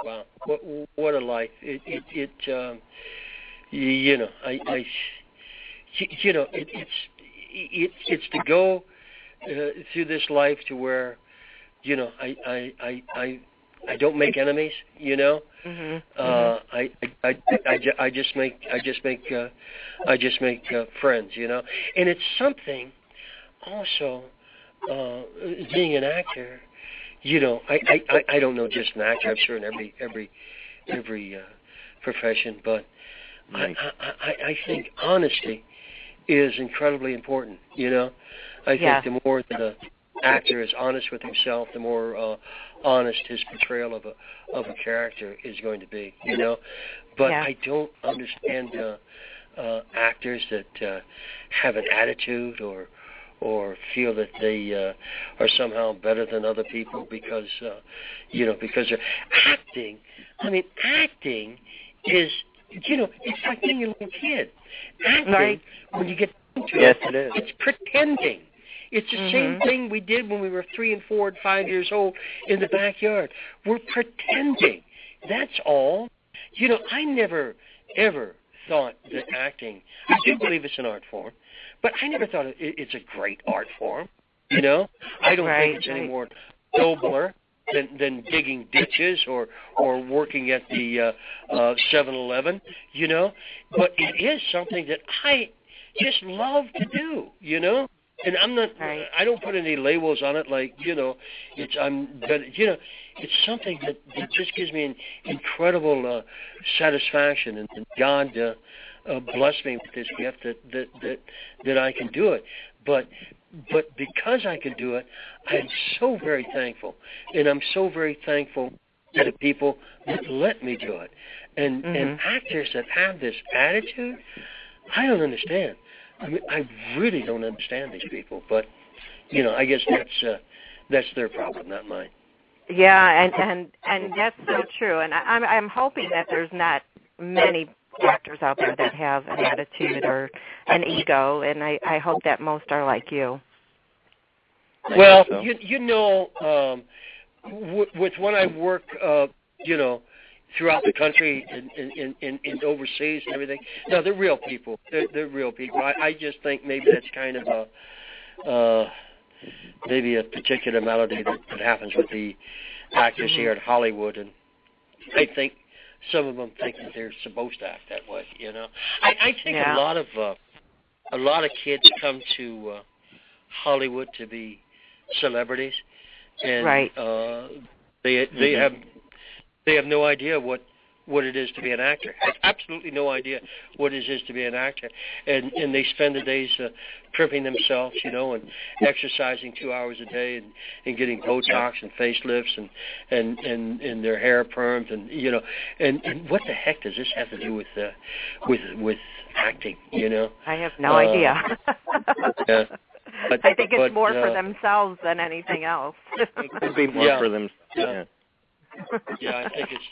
wow, what a life! You know, it's to go through this life to where, you know, I don't make enemies. You know, I just make friends. You know, and it's something also being an actor. You know, I don't know just an actor. I'm sure in every profession, but right. I think honesty is incredibly important. You know, I think the more that an actor is honest with himself, the more honest his portrayal of a character is going to be. You know, but I don't understand actors that have an attitude or feel that they are somehow better than other people because they're acting. I mean, acting is, you know, it's like being a little kid. Acting, when you get into it, it's pretending. It's the same thing we did when we were 3 and 4 and 5 years old in the backyard. We're pretending. That's all. You know, I never, ever thought that acting, I do believe it's an art form, but I never thought it's a great art form. You know, I don't think it's any more nobler than digging ditches or working at the 7-Eleven. You know, but it is something that I just love to do. You know, and I'm not. I don't put any labels on it like, you know, but you know, it's something that just gives me an incredible satisfaction, and God bless me with this gift that I can do it. But because I can do it, I'm so very thankful, and I'm so very thankful to the people that let me do it. And actors that have this attitude, I don't understand. I mean, I really don't understand these people. But you know, I guess that's their problem, not mine. Yeah, and that's so true. And I'm hoping that there's not many actors out there that have an attitude or an ego, and I hope that most are like you. Well, you know, with when I work, you know, throughout the country and overseas and everything, no, they're real people. They're real people. I just think maybe that's kind of maybe a particular malady that happens with the actors here in Hollywood, and I think some of them think that they're supposed to act that way. You know, I think a lot of kids come to Hollywood to be celebrities, and they have no idea what it is to be an actor. Have absolutely no idea what it is to be an actor, and they spend the days primping themselves, you know, and exercising 2 hours a day, and getting Botox and facelifts and their hair permed, and you know, and what the heck does this have to do with acting? You know, I have no idea. Yeah. I think it's more for themselves than anything else. It could be more for them. Yeah. Yeah, I think it's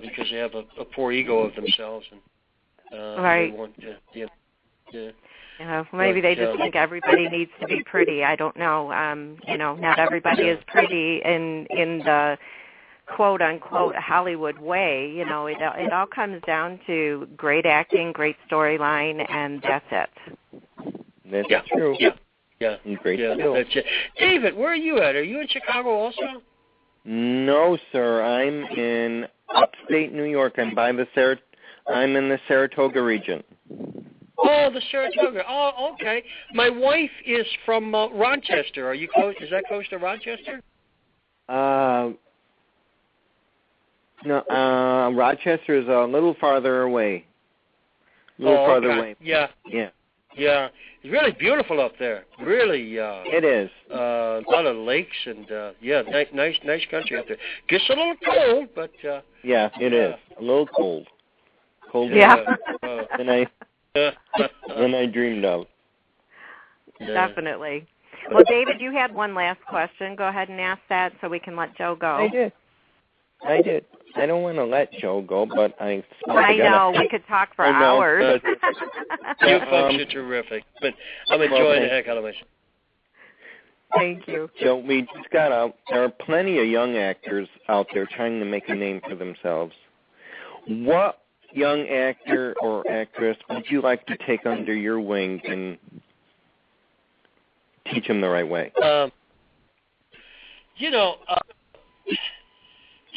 because they have a poor ego of themselves, and they want to, maybe they just think everybody needs to be pretty. I don't know. You know, not everybody is pretty in the quote unquote Hollywood way. You know, it all comes down to great acting, great storyline, and that's it. That's true. Yeah. Great. Yeah, that's it. David, where are you at? Are you in Chicago also? No, sir. I'm in upstate New York. I'm in the Saratoga region. Oh, the Saratoga. Oh, okay. My wife is from Rochester. Are you close? Is that close to Rochester? No. Rochester is a little farther away. Farther away. Yeah. It's really beautiful up there. Really. It is. A lot of lakes and nice country up there. Gets a little cold, but. Yeah, it is a little cold. Colder than I dreamed of. Yeah. Definitely. Well, David, you had one last question. Go ahead and ask that so we can let Joe go. I did. I don't want to let Joe go, but I know. We could talk for hours. You folks are terrific. But I'm enjoying the heck out of myself. Thank you. So we just got out. There are plenty of young actors out there trying to make a name for themselves. What young actor or actress would you like to take under your wing and teach them the right way?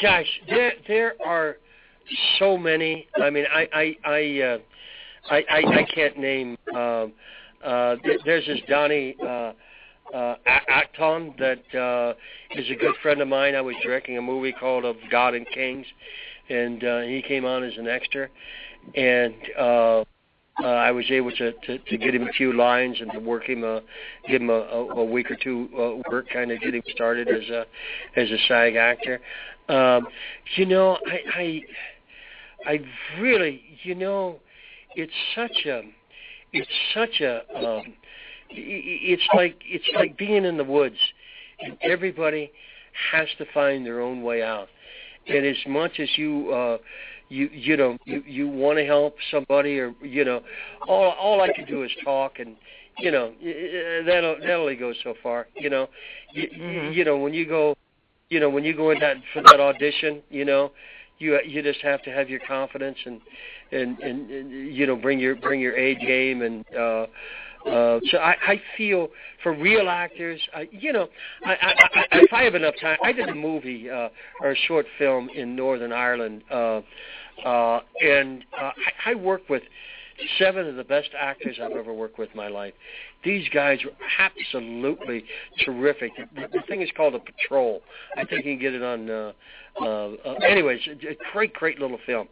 Gosh, there are so many. I mean, I can't name. There's this Donnie Acton that is a good friend of mine. I was directing a movie called Of God and Kings, and he came on as an extra, and I was able to get him a few lines and to work him, give him a week or two work, kind of get him started as a SAG actor. I really, it's like being in the woods, and everybody has to find their own way out. And as much as you want to help somebody, or all I can do is talk, and that'll only go so far. When you go in for that audition, you just have to have your confidence and bring your A game, and so I feel for real actors, if I have enough time, I did a movie or a short film in Northern Ireland, and I worked with 7 of the best actors I've ever worked with in my life. These guys were absolutely terrific. The thing is called A Patrol. I think you can get it on. Anyways, a great little film.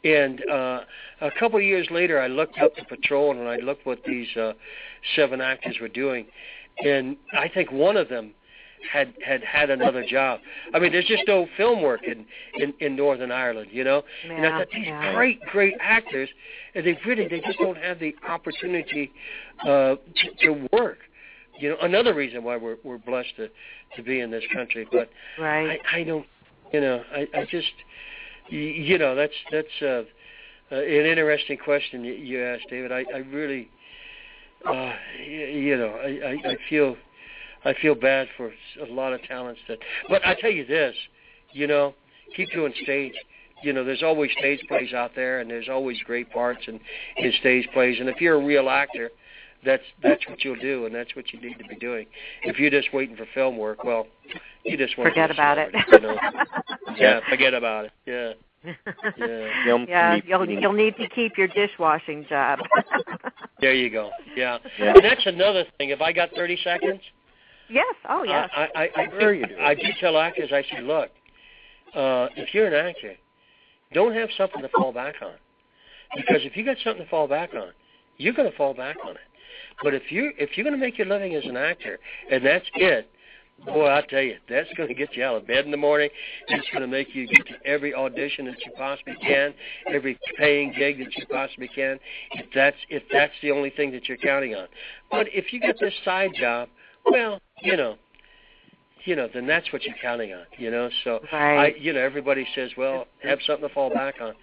And a couple of years later, I looked up The Patrol, and I looked what these 7 actors were doing, and I think one of them had another job. I mean, there's just no film work in Northern Ireland, Yeah, and I thought these great actors, and they just don't have the opportunity to work. Another reason why we're blessed to be in this country. But right. I don't, I just. That's an interesting question you asked, David. I really, I feel bad for a lot of talents but I tell you this, keep doing stage. There's always stage plays out there, and there's always great parts in stage plays. And if you're a real actor, that's what you'll do, and that's what you need to be doing. If you're just waiting for film work, well, you just won't forget about it. Yeah, forget about it. Yeah. Yeah, you'll need to keep your dishwashing job. There you go. Yeah. And that's another thing. If I got 30 seconds? Yes. Oh, yes. I do tell actors, I say, look, if you're an actor, don't have something to fall back on. Because if you got something to fall back on, you're going to fall back on it. But if you're going to make your living as an actor, and that's it, boy, I tell you, that's going to get you out of bed in the morning. It's going to make you get to every audition that you possibly can, every paying gig that you possibly can, if that's the only thing that you're counting on. But if you get this side job, well, then that's what you're counting on, So, right. Everybody says, well, have something to fall back on.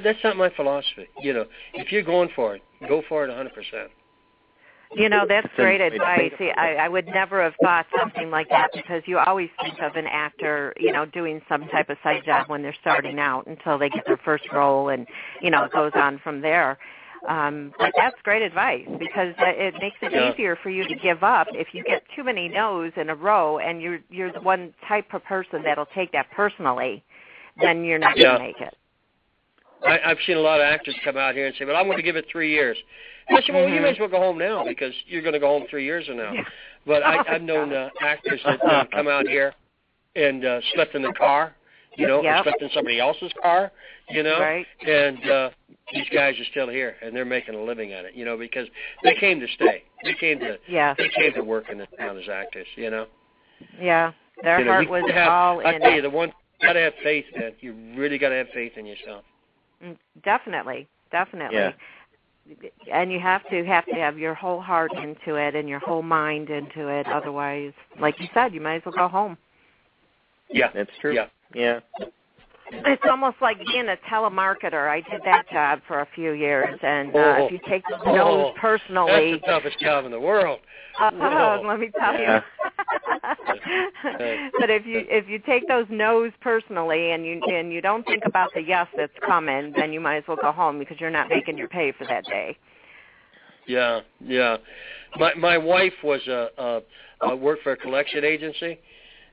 That's not my philosophy. If you're going for it, go for it 100%. That's great advice. See, I would never have thought something like that, because you always think of an actor, doing some type of side job when they're starting out until they get their first role, and, it goes on from there. But that's great advice, because it makes it easier for you to give up. If you get too many no's in a row, and you're the one type of person that'll take that personally, then you're not going to make it. I've seen a lot of actors come out here and say, well, I'm going to give it 3 years. And I said, well, you may as well go home now, because you're going to go home 3 years from now. Yeah. But I've known actors that come out here and slept in the car, or slept in somebody else's car, Right. And these guys are still here, and they're making a living at it, because they came to stay. They came to to work in this town as actors, Yeah, their heart was all in it. I tell you, you got to have faith, man. You really got to have faith in yourself. Definitely. Yeah. And you have to have your whole heart into it and your whole mind into it. Otherwise, like you said, you might as well go home. Yeah, that's true. Yeah. It's almost like being a telemarketer. I did that job for a few years, and if you take the no's personally, that's the toughest job in the world. Let me tell you. But if you take those no's personally and you don't think about the yes that's coming, then you might as well go home because you're not making your pay for that day. Yeah. My wife was worked for a collection agency.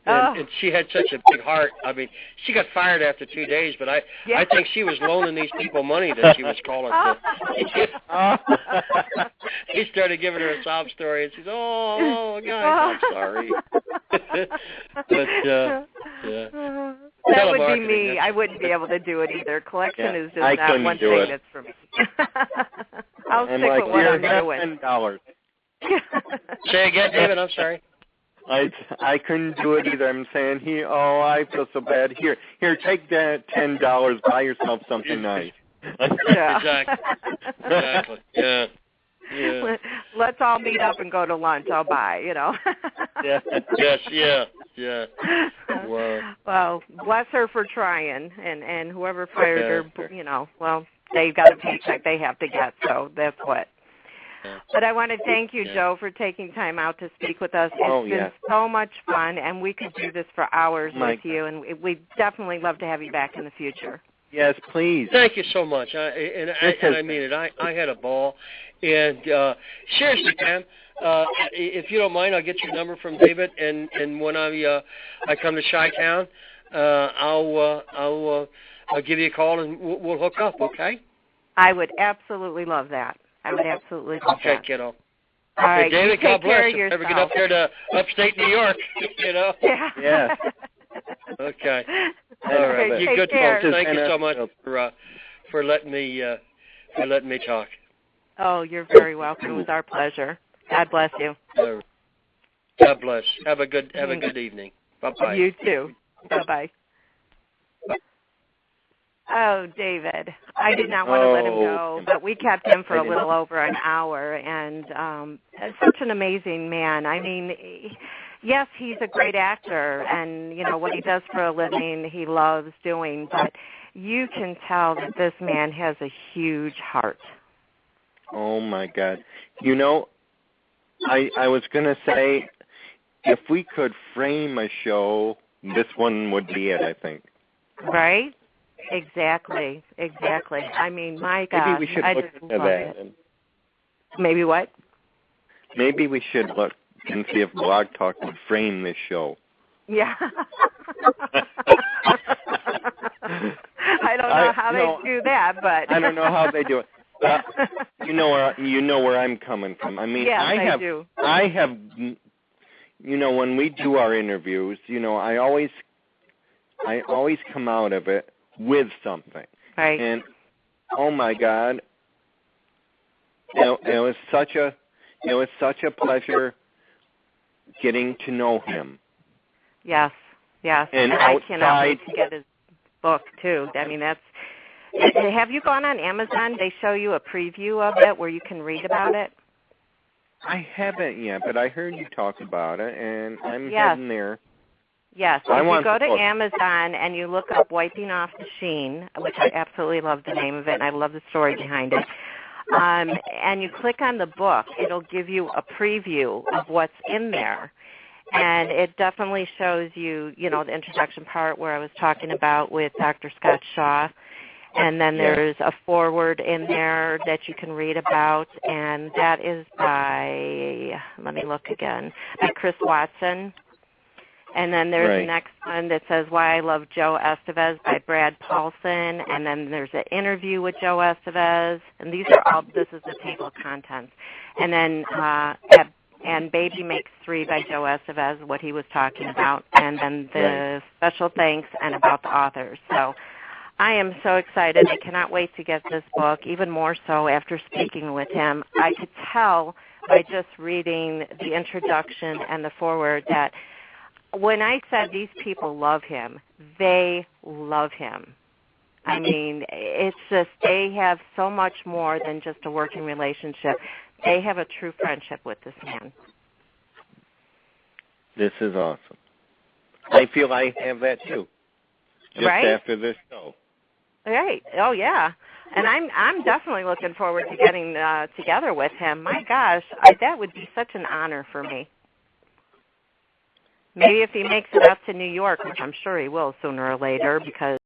And she had such a big heart. I mean, she got fired after 2 days, but I think she was loaning these people money that she was calling to. He started giving her a sob story, and she's, oh, guys, I'm sorry. But, yeah. That would be me. I wouldn't be able to do it either. Collection is just not one thing that's for me. I'll stick with what I'm doing. $10. Say again, David, I'm sorry. I couldn't do it either. I'm saying, I feel so bad. Here, take that $10. Buy yourself something nice. Yeah. Exactly. Yeah. Let's all meet up and go to lunch. I'll buy. Yeah. Yes. Yeah. Wow. Well, bless her for trying, and whoever fired her, well, they've got a paycheck they have to get, so that's what. But I want to thank you, Joe, for taking time out to speak with us. It's been so much fun, and we could do this for hours with you, and we'd definitely love to have you back in the future. Yes, please. Thank you so much. I mean it. I had a ball. And seriously, Pam, if you don't mind, I'll get your number from David, and when I come to Chi-Town, I'll give you a call, and we'll hook up, okay? I would absolutely love that. Okay, kiddo. All right, David, God bless you. Ever get up there to upstate New York, Yeah. Okay. All right. You good folks. Thank you so much for letting me talk. Oh, you're very welcome. It was our pleasure. God bless you. God bless. Have a good evening. Bye-bye. You too. Bye-bye. Oh, David, I did not want to let him go, but we kept him for a little over an hour, and such an amazing man. I mean, yes, he's a great actor, and, what he does for a living he loves doing, but you can tell that this man has a huge heart. Oh, my God. I was going to say, if we could frame a show, this one would be it, I think. Right? Exactly. I mean, my gosh. Maybe we should look into that. Maybe what? Maybe we should look and see if Blog Talk would frame this show. Yeah. I don't know how they do that, but I don't know how they do it. You know where I'm coming from. I mean, yes, I do. I have. When we do our interviews, I always come out of it with something. Right. And oh my God, it was such a pleasure getting to know him. Yes. And I cannot wait to get his book too. I mean, have you gone on Amazon? They show you a preview of it where you can read about it. I haven't yet, but I heard you talk about it, and I'm heading there. Yes, if you go to Amazon and you look up Wiping Off the Sheen, which I absolutely love the name of it, and I love the story behind it, and you click on the book, it'll give you a preview of what's in there. And it definitely shows you, the introduction part where I was talking about with Dr. Scott Shaw. And then there's a foreword in there that you can read about, and that is by, let me look again, by Chris Watson. And then there's the next one that says Why I Love Joe Estevez by Brad Paulson. And then there's an interview with Joe Estevez. And this is the table of contents. And then, and Baby Makes Three by Joe Estevez, what he was talking about. And then the special thanks and about the authors. So I am so excited. I cannot wait to get this book, even more so after speaking with him. I could tell by just reading the introduction and the foreword that when I said these people love him, they love him. I mean, it's just they have so much more than just a working relationship. They have a true friendship with this man. This is awesome. I feel I have that too. Just after this show. Right. Oh, yeah. And I'm definitely looking forward to getting together with him. My gosh, that would be such an honor for me. Maybe if he makes it out to New York, which I'm sure he will sooner or later, because